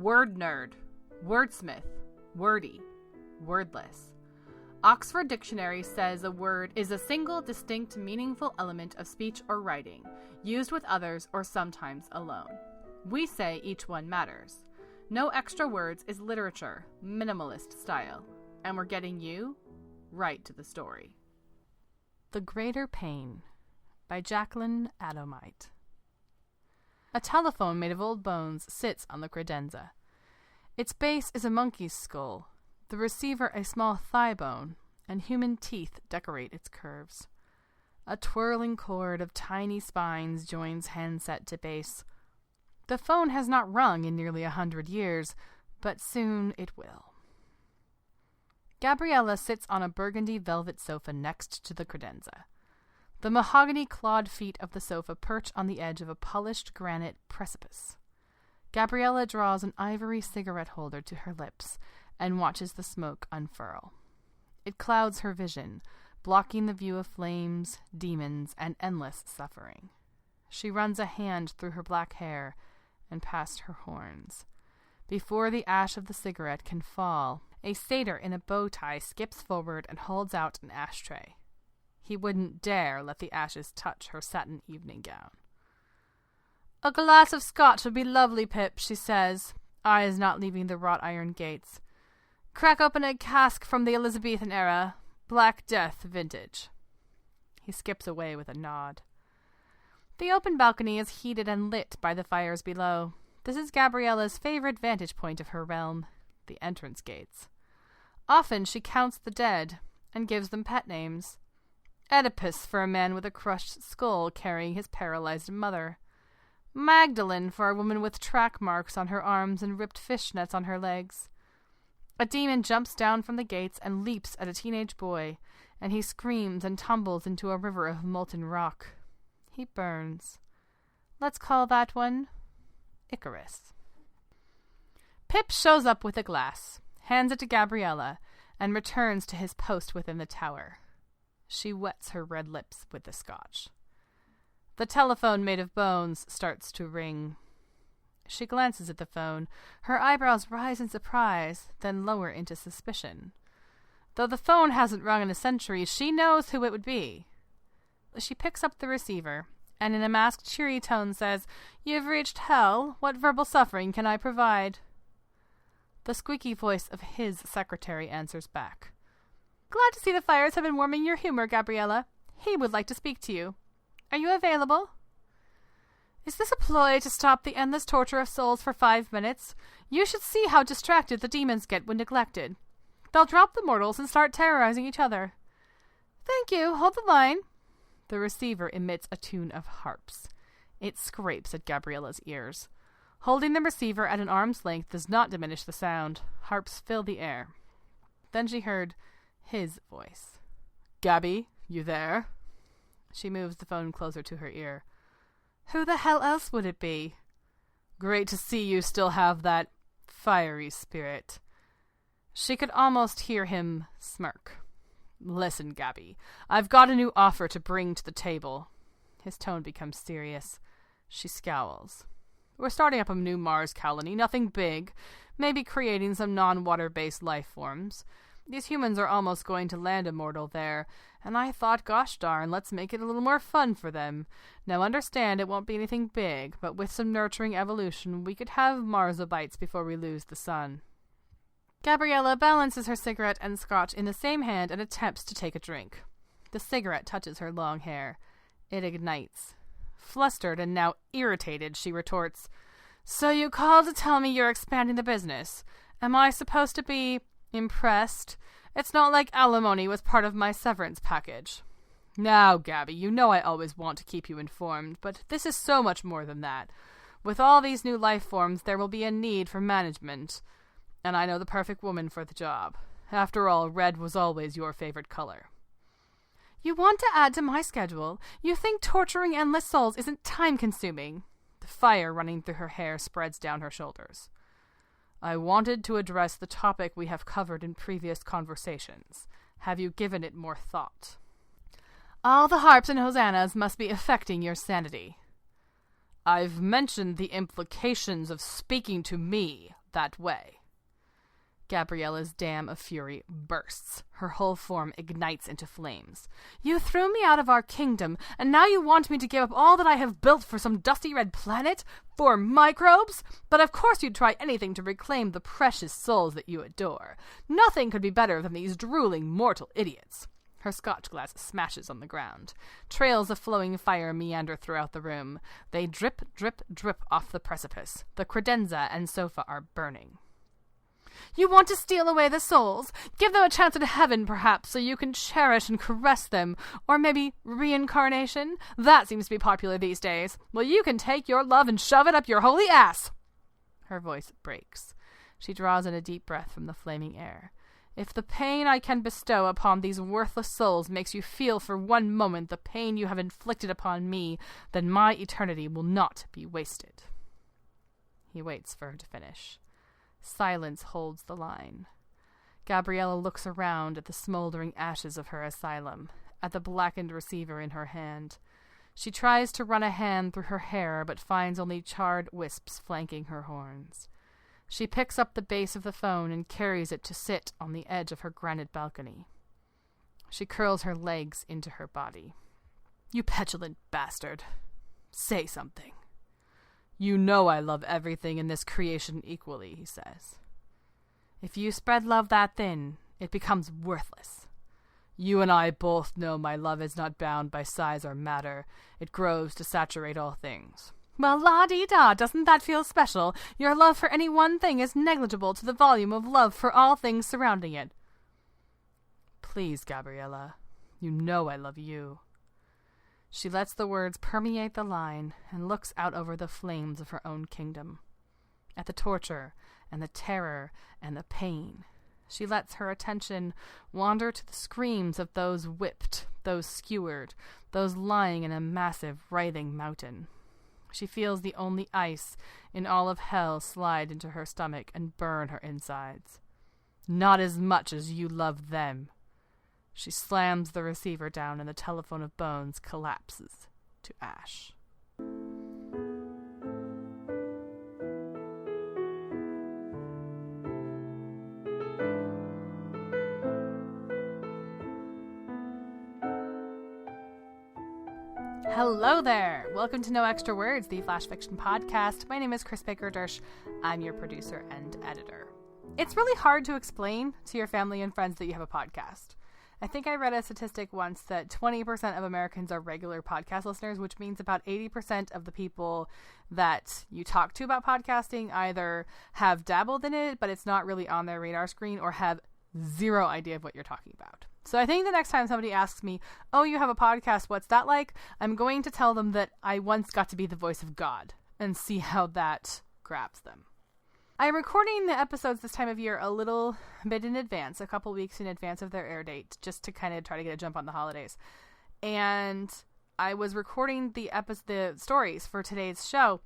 Word nerd, wordsmith, wordy, wordless. Oxford Dictionary says a word is a single, distinct, meaningful element of speech or writing, used with others or sometimes alone. We say each one matters. No extra words is literature, minimalist style. And we're getting you right to the story. The Greater Pain by Jacqueline Adomite. A telephone made of old bones sits on the credenza. Its base is a monkey's skull, the receiver a small thigh bone, and human teeth decorate its curves. A twirling cord of tiny spines joins handset to base. The phone has not rung in nearly 100 years, but soon it will. Gabriella sits on a burgundy velvet sofa next to the credenza. The mahogany clawed feet of the sofa perch on the edge of a polished granite precipice. Gabriella draws an ivory cigarette holder to her lips and watches the smoke unfurl. It clouds her vision, blocking the view of flames, demons, and endless suffering. She runs a hand through her black hair and past her horns. Before the ash of the cigarette can fall, a satyr in a bow tie skips forward and holds out an ashtray. He wouldn't dare let the ashes touch her satin evening gown. "A glass of scotch would be lovely, Pip," she says, eyes not leaving the wrought iron gates. "Crack open a cask from the Elizabethan era, Black Death vintage." He skips away with a nod. The open balcony is heated and lit by the fires below. This is Gabriella's favorite vantage point of her realm, the entrance gates. Often she counts the dead and gives them pet names. Oedipus for a man with a crushed skull carrying his paralyzed mother. Magdalene for a woman with track marks on her arms and ripped fishnets on her legs. A demon jumps down from the gates and leaps at a teenage boy, and he screams and tumbles into a river of molten rock. He burns. Let's call that one Icarus. Pip shows up with a glass, hands it to Gabriella, and returns to his post within the tower. She wets her red lips with the scotch. The telephone made of bones starts to ring. She glances at the phone. Her eyebrows rise in surprise, then lower into suspicion. Though the phone hasn't rung in a century, she knows who it would be. She picks up the receiver, and in a masked, cheery tone says, "You've reached hell. What verbal suffering can I provide?" The squeaky voice of his secretary answers back. "Glad to see the fires have been warming your humor, Gabriella. He would like to speak to you. Are you available?" "Is this a ploy to stop the endless torture of souls for 5 minutes? You should see how distracted the demons get when neglected. They'll drop the mortals and start terrorizing each other." "Thank you. Hold the line." The receiver emits a tune of harps. It scrapes at Gabriella's ears. Holding the receiver at an arm's length does not diminish the sound. Harps fill the air. Then she heard his voice. "Gabby, you there?" She moves the phone closer to her ear. "Who the hell else would it be?" "Great to see you still have that fiery spirit." She could almost hear him smirk. "Listen, Gabby, I've got a new offer to bring to the table." His tone becomes serious. She scowls. "We're starting up a new Mars colony, nothing big, maybe creating some non-water-based life forms. These humans are almost going to land immortal there, and I thought, gosh darn, let's make it a little more fun for them. Now understand it won't be anything big, but with some nurturing evolution, we could have Marsobites before we lose the sun." Gabriella balances her cigarette and scotch in the same hand and attempts to take a drink. The cigarette touches her long hair. It ignites. Flustered and now irritated, she retorts, "So you called to tell me you're expanding the business. Am I supposed to be impressed? It's not like alimony was part of my severance package." "Now, Gabby, you know I always want to keep you informed, but this is so much more than that. With all these new life forms, there will be a need for management, and I know the perfect woman for the job. After all, red was always your favorite color." "You want to add to my schedule? You think torturing endless souls isn't time-consuming?" The fire running through her hair spreads down her shoulders. "I wanted to address the topic we have covered in previous conversations. Have you given it more thought?" "All the harps and hosannas must be affecting your sanity." "I've mentioned the implications of speaking to me, that way. Gabriella's dam of fury bursts. Her whole form ignites into flames. You threw me out of our kingdom, and now you want me to give up all that I have built for some dusty red planet? For microbes? But of course you'd try anything to reclaim the precious souls that you adore. Nothing could be better than these drooling mortal idiots. Her scotch glass smashes on the ground. Trails of flowing fire meander throughout the room. They drip, drip, drip off the precipice. The credenza and sofa are burning. You want to steal away the souls? Give them a chance at heaven, perhaps, so you can cherish and caress them. Or maybe reincarnation? That seems to be popular these days. Well, you can take your love and shove it up your holy ass. Her voice breaks. She draws in a deep breath from the flaming air. If the pain I can bestow upon these worthless souls makes you feel for one moment the pain you have inflicted upon me, then my eternity will not be wasted. He waits for her to finish. Silence holds the line. Gabriella looks around at the smoldering ashes of her asylum, at the blackened receiver in her hand. She tries to run a hand through her hair, but finds only charred wisps flanking her horns. She picks up the base of the phone and carries it to sit on the edge of her granite balcony. She curls her legs into her body. You petulant bastard. Say something. You know I love everything in this creation equally, he says. If you spread love that thin, it becomes worthless. You and I both know my love is not bound by size or matter. It grows to saturate all things. Well, la-dee-da, doesn't that feel special? Your love for any one thing is negligible to the volume of love for all things surrounding it. Please, Gabriella, you know I love you. She lets the words permeate the line and looks out over the flames of her own kingdom. At the torture and the terror and the pain. She lets her attention wander to the screams of those whipped, those skewered, those lying in a massive, writhing mountain. She feels the only ice in all of hell slide into her stomach and burn her insides. Not as much as you love them. She slams the receiver down and the telephone of bones collapses to ash. Hello there! Welcome to No Extra Words, the Flash Fiction Podcast. My name is Chris Baker-Dersch. I'm your producer and editor. It's really hard to explain to your family and friends that you have a podcast. I think I read a statistic once that 20% of Americans are regular podcast listeners, which means about 80% of the people that you talk to about podcasting either have dabbled in it, but it's not really on their radar screen, or have zero idea of what you're talking about. So I think the next time somebody asks me, oh, you have a podcast, what's that like? I'm going to tell them that I once got to be the voice of God and see how that grabs them. I'm recording the episodes this time of year a little bit in advance, a couple weeks in advance of their air date, just to kind of try to get a jump on the holidays. And I was recording the stories for today's show,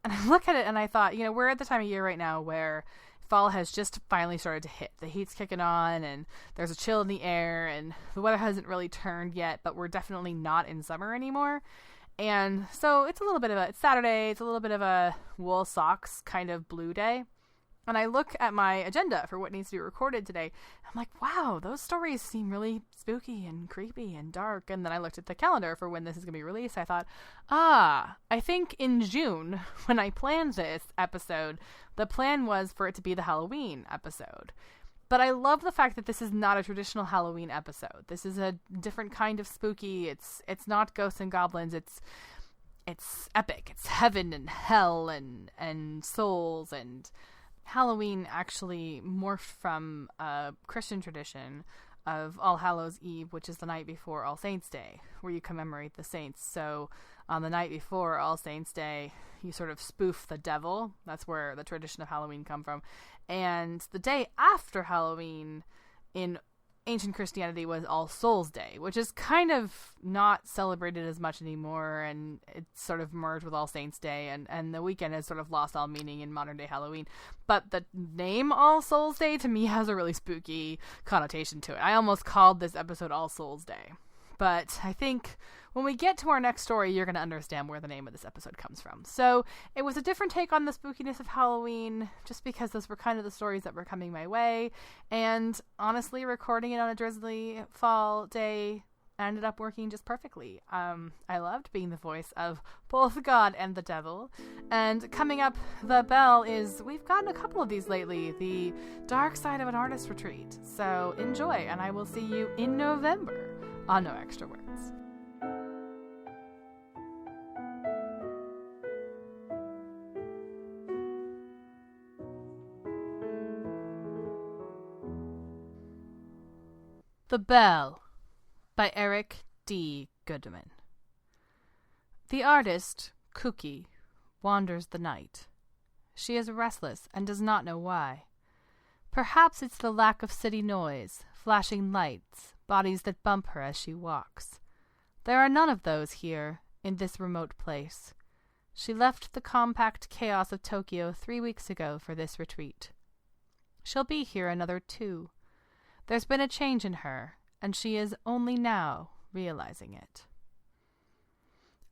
and I look at it and I thought, we're at the time of year right now where fall has just finally started to hit. The heat's kicking on, and there's a chill in the air, and the weather hasn't really turned yet, but we're definitely not in summer anymore. And so it's Saturday, it's a little bit of a wool socks kind of blue day. And I look at my agenda for what needs to be recorded today. I'm like, wow, those stories seem really spooky and creepy and dark. And then I looked at the calendar for when this is going to be released. I thought, I think in June, when I planned this episode, the plan was for it to be the Halloween episode. But I love the fact that this is not a traditional Halloween episode. This is a different kind of spooky. It's not ghosts and goblins. It's epic. It's heaven and hell and souls. And Halloween actually morphed from a Christian tradition of All Hallows Eve, which is the night before All Saints Day, where you commemorate the saints. So on the night before All Saints Day, you sort of spoof the devil. That's where the tradition of Halloween come from. And the day after Halloween in ancient Christianity was All Souls Day, which is kind of not celebrated as much anymore, and it's sort of merged with All Saints Day, and the weekend has sort of lost all meaning in modern day Halloween. But the name All Souls Day to me has a really spooky connotation to it. I almost called this episode All Souls Day, but I think when we get to our next story, you're going to understand where the name of this episode comes from. So it was a different take on the spookiness of Halloween, just because those were kind of the stories that were coming my way. And honestly, recording it on a drizzly fall day ended up working just perfectly. I loved being the voice of both God and the devil. And coming up, the bell is, we've gotten a couple of these lately, the dark side of an artist retreat. So enjoy, and I will see you in November on No Extra Words. The Bell by Eric D. Goodman. The artist, Cookie, wanders the night. She is restless and does not know why. Perhaps it's the lack of city noise, flashing lights, bodies that bump her as she walks. There are none of those here, in this remote place. She left the compact chaos of Tokyo 3 weeks ago for this retreat. She'll be here another 2. There's been a change in her, and she is only now realizing it.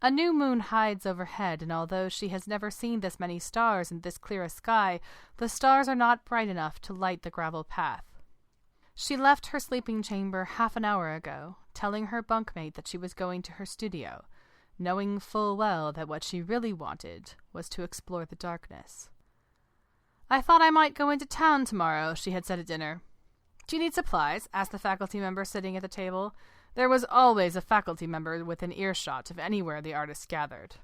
A new moon hides overhead, and although she has never seen this many stars in this clear a sky, the stars are not bright enough to light the gravel path. She left her sleeping chamber half an hour ago, telling her bunkmate that she was going to her studio, knowing full well that what she really wanted was to explore the darkness. "I thought I might go into town tomorrow," she had said at dinner. "Do you need supplies?" asked the faculty member sitting at the table. There was always a faculty member within earshot of anywhere the artists gathered.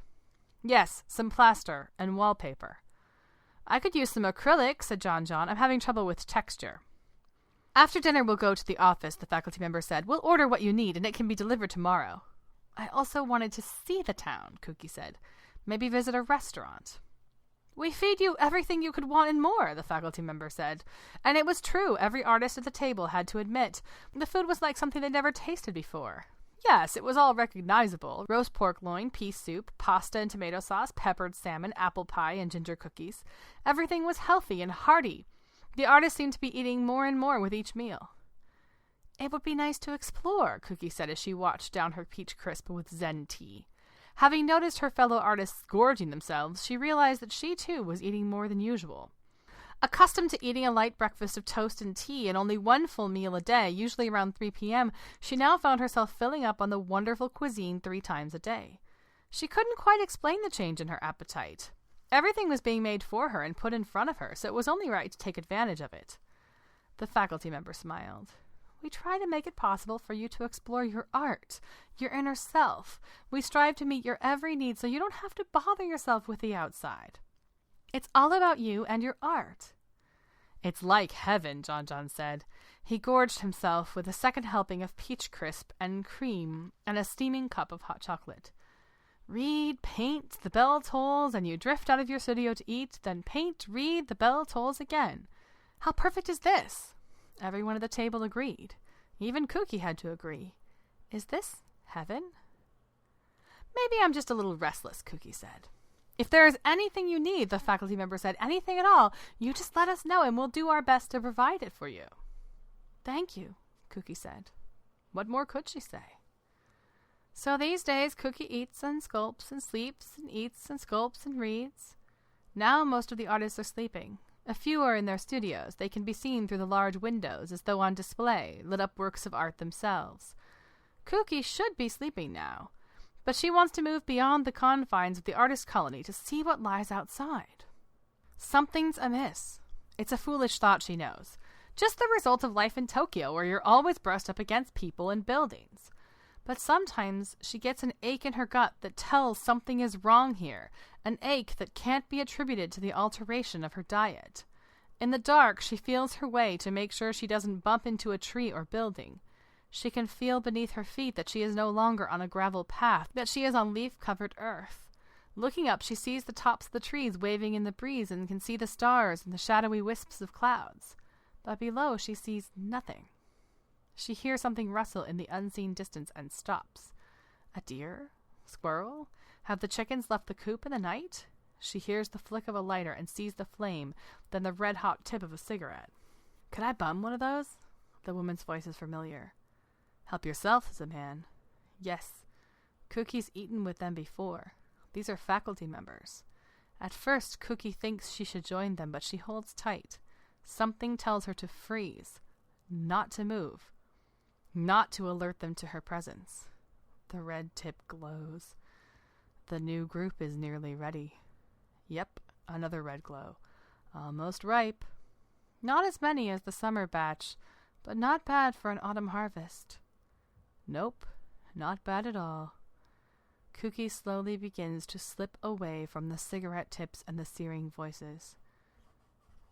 "Yes, some plaster and wallpaper." "I could use some acrylic," said John. "I'm having trouble with texture." "After dinner we'll go to the office," the faculty member said. "We'll order what you need, and it can be delivered tomorrow." "I also wanted to see the town," Cookie said. "Maybe visit a restaurant." "We feed you everything you could want and more," the faculty member said. And it was true, every artist at the table had to admit. The food was like something they'd never tasted before. Yes, it was all recognizable. Roast pork loin, pea soup, pasta and tomato sauce, peppered salmon, apple pie, and ginger cookies. Everything was healthy and hearty. The artists seemed to be eating more and more with each meal. "It would be nice to explore," Cookie said as she watched down her peach crisp with Zen tea. Having noticed her fellow artists gorging themselves, she realized that she too was eating more than usual. Accustomed to eating a light breakfast of toast and tea and only one full meal a day, usually around 3 p.m., she now found herself filling up on the wonderful cuisine 3 times a day. She couldn't quite explain the change in her appetite. Everything was being made for her and put in front of her, so it was only right to take advantage of it. The faculty member smiled. "We try to make it possible for you to explore your art, your inner self. We strive to meet your every need so you don't have to bother yourself with the outside. It's all about you and your art." "It's like heaven," John said. He gorged himself with a second helping of peach crisp and cream and a steaming cup of hot chocolate. "Read, paint, the bell tolls, and you drift out of your studio to eat, then paint, read, the bell tolls again. How perfect is this?" Everyone at the table agreed. Even Cookie had to agree. "Is this heaven?" "Maybe I'm just a little restless," Cookie said. "If there is anything you need," the faculty member said, "anything at all, you just let us know and we'll do our best to provide it for you." "Thank you," Cookie said. What more could she say? So these days Cookie eats and sculpts and sleeps and eats and sculpts and reads. Now most of the artists are sleeping. A few are in their studios. They can be seen through the large windows, as though on display, lit up works of art themselves. Cookie should be sleeping now, but she wants to move beyond the confines of the artist colony to see what lies outside. Something's amiss. It's a foolish thought, she knows. Just the result of life in Tokyo, where you're always brushed up against people and buildings. But sometimes she gets an ache in her gut that tells something is wrong here, an ache that can't be attributed to the alteration of her diet. In the dark, she feels her way to make sure she doesn't bump into a tree or building. She can feel beneath her feet that she is no longer on a gravel path, that she is on leaf-covered earth. Looking up, she sees the tops of the trees waving in the breeze and can see the stars and the shadowy wisps of clouds. But below, she sees nothing. She hears something rustle in the unseen distance and stops. A deer? Squirrel? Have the chickens left the coop in the night? She hears the flick of a lighter and sees the flame, then the red-hot tip of a cigarette. "Could I bum one of those?" The woman's voice is familiar. "Help yourself," says the man. Yes, Cookie's eaten with them before. These are faculty members. At first, Cookie thinks she should join them, but she holds tight. Something tells her to freeze, not to move, not to alert them to her presence. The red tip glows. The new group is nearly ready. Yep, another red glow. Almost ripe. Not as many as the summer batch, but not bad for an autumn harvest. Nope, not bad at all. Cookie slowly begins to slip away from the cigarette tips and the searing voices.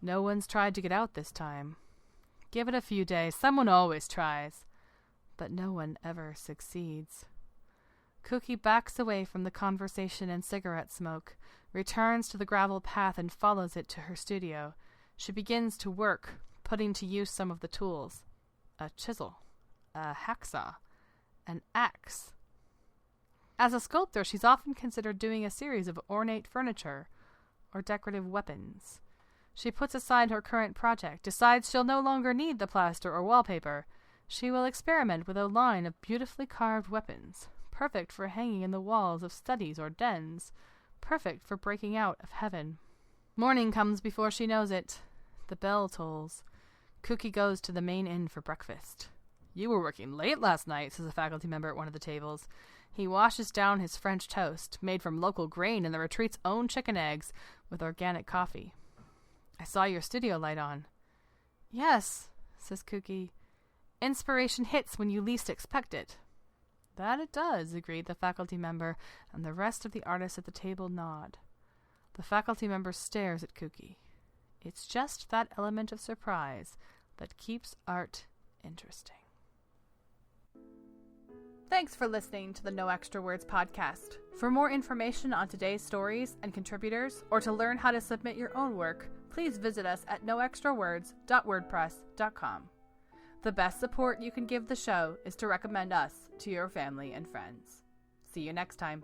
No one's tried to get out this time. Give it a few days, someone always tries. But no one ever succeeds. Cookie backs away from the conversation and cigarette smoke, returns to the gravel path and follows it to her studio. She begins to work, putting to use some of the tools. A chisel, a hacksaw, an axe. As a sculptor, she's often considered doing a series of ornate furniture or decorative weapons. She puts aside her current project, decides she'll no longer need the plaster or wallpaper. She will experiment with a line of beautifully carved weapons, perfect for hanging in the walls of studies or dens, perfect for breaking out of heaven. Morning comes before she knows it. The bell tolls. Cookie goes to the main inn for breakfast. "You were working late last night," says a faculty member at one of the tables. He washes down his French toast, made from local grain and the retreat's own chicken eggs, with organic coffee. "I saw your studio light on." "Yes," says Cookie. "Inspiration hits when you least expect it." "That it does," agreed the faculty member, and the rest of the artists at the table nod. The faculty member stares at Cookie. It's just that element of surprise that keeps art interesting. Thanks for listening to the No Extra Words podcast. For more information on today's stories and contributors, or to learn how to submit your own work, please visit us at noextrawords.wordpress.com. The best support you can give the show is to recommend us to your family and friends. See you next time.